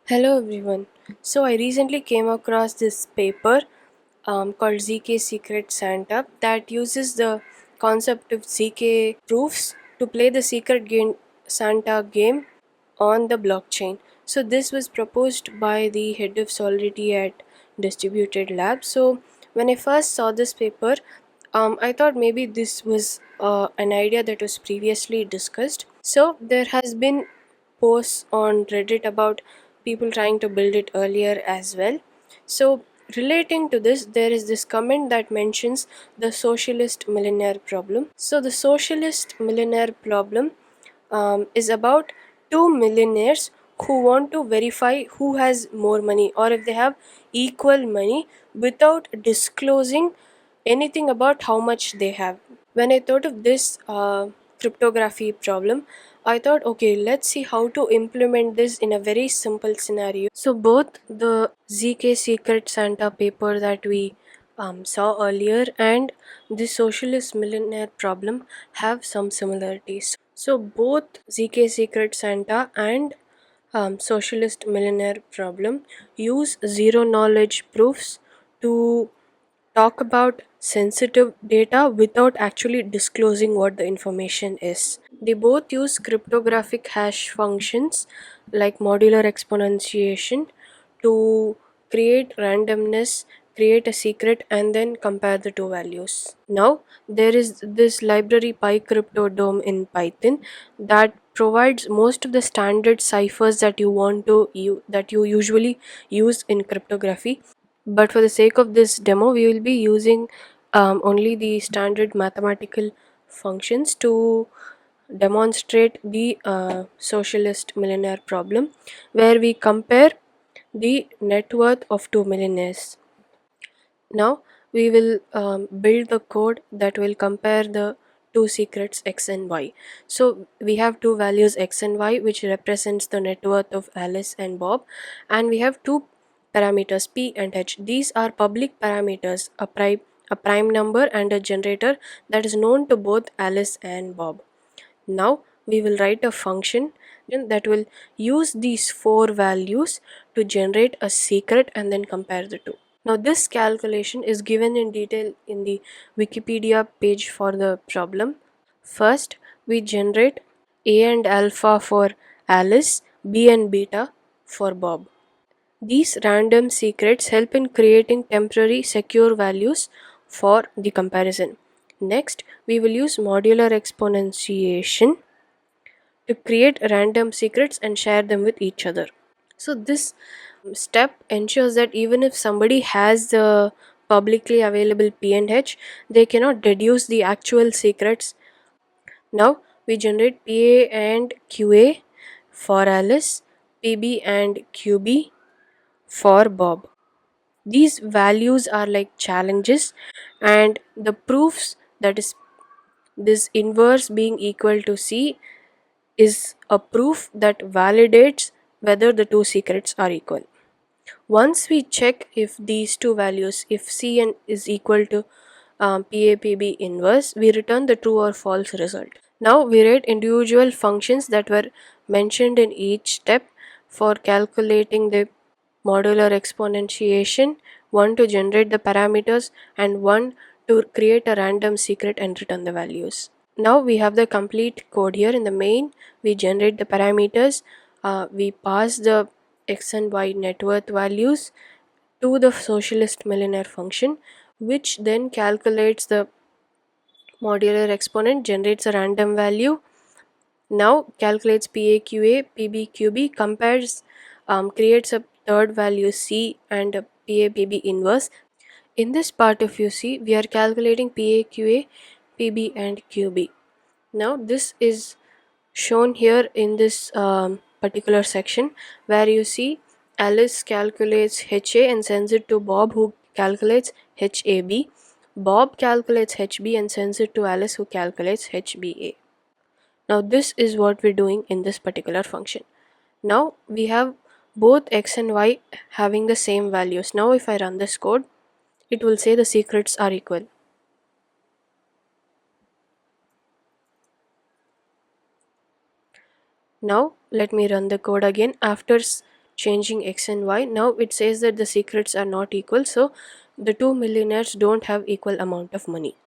Hello everyone. So I recently came across this paper called ZK Secret Santa that uses the concept of ZK proofs to play the Santa game on the blockchain. So this was proposed by the head of Solidity at Distributed Labs. So when I first saw this paper, I thought maybe this was an idea that was previously discussed. So there has been posts on Reddit about people trying to build it earlier as well. So relating to this, there is this comment that mentions the socialist millionaire problem. So the socialist millionaire problem is about two millionaires who want to verify who has more money or if they have equal money without disclosing anything about how much they have. When I thought of this cryptography problem, I thought, okay, let's see how to implement this in a very simple scenario. So, both the ZK Secret Santa paper that we saw earlier and the Socialist Millionaire Problem have some similarities. So, both ZK Secret Santa and Socialist Millionaire Problem use zero knowledge proofs to talk about sensitive data without actually disclosing what the information is. They both use cryptographic hash functions like modular exponentiation to create randomness, create a secret, and then compare the two values. Now, there is this library PyCryptodome in Python that provides most of the standard ciphers that that you usually use in cryptography, but for the sake of this demo we will be using only the standard mathematical functions to demonstrate the socialist millionaire problem, where we compare the net worth of two millionaires. Now we will build the code that will compare the two secrets x and y. So we have two values x and y which represents the net worth of Alice and Bob, and we have two parameters p and h. These are public parameters, a prime number and a generator that is known to both Alice and Bob. Now we will write a function that will use these four values to generate a secret and then compare the two. Now this calculation is given in detail in the Wikipedia page for the problem. First, we generate A and alpha for Alice, B and beta for Bob. These random secrets help in creating temporary secure values for the comparison. Next, we will use modular exponentiation to create random secrets and share them with each other. So this step ensures that even if somebody has the publicly available P and H, they cannot deduce the actual secrets. Now we generate PA and QA for Alice, PB and QB for Bob. These values are like challenges, and the proofs, that is this inverse being equal to C, is a proof that validates whether the two secrets are equal. Once we check if these two values, if Cn is equal to PAPB inverse, we return the true or false result. Now we write individual functions that were mentioned in each step for calculating the modular exponentiation, one to generate the parameters and one to create a random secret and return the values. Now we have the complete code here. In the main, we generate the parameters, we pass the x and y net worth values to the socialist millionaire function, which then calculates the modular exponent, generates a random value, now calculates PAQA, PBQB, compares, creates a third value C and a PAPB inverse. In this part, if you see, we are calculating PAQA, PB and QB. Now this is shown here in this particular section, where you see Alice calculates HA and sends it to Bob, who calculates HAB. Bob calculates HB and sends it to Alice, who calculates HBA. Now this is what we're doing in this particular function. Now we have both x and y having the same values. Now if I run this code, it will say the secrets are equal. Now let me run the code again. After changing X and Y. Now it says that the secrets are not equal, so the two millionaires don't have equal amount of money.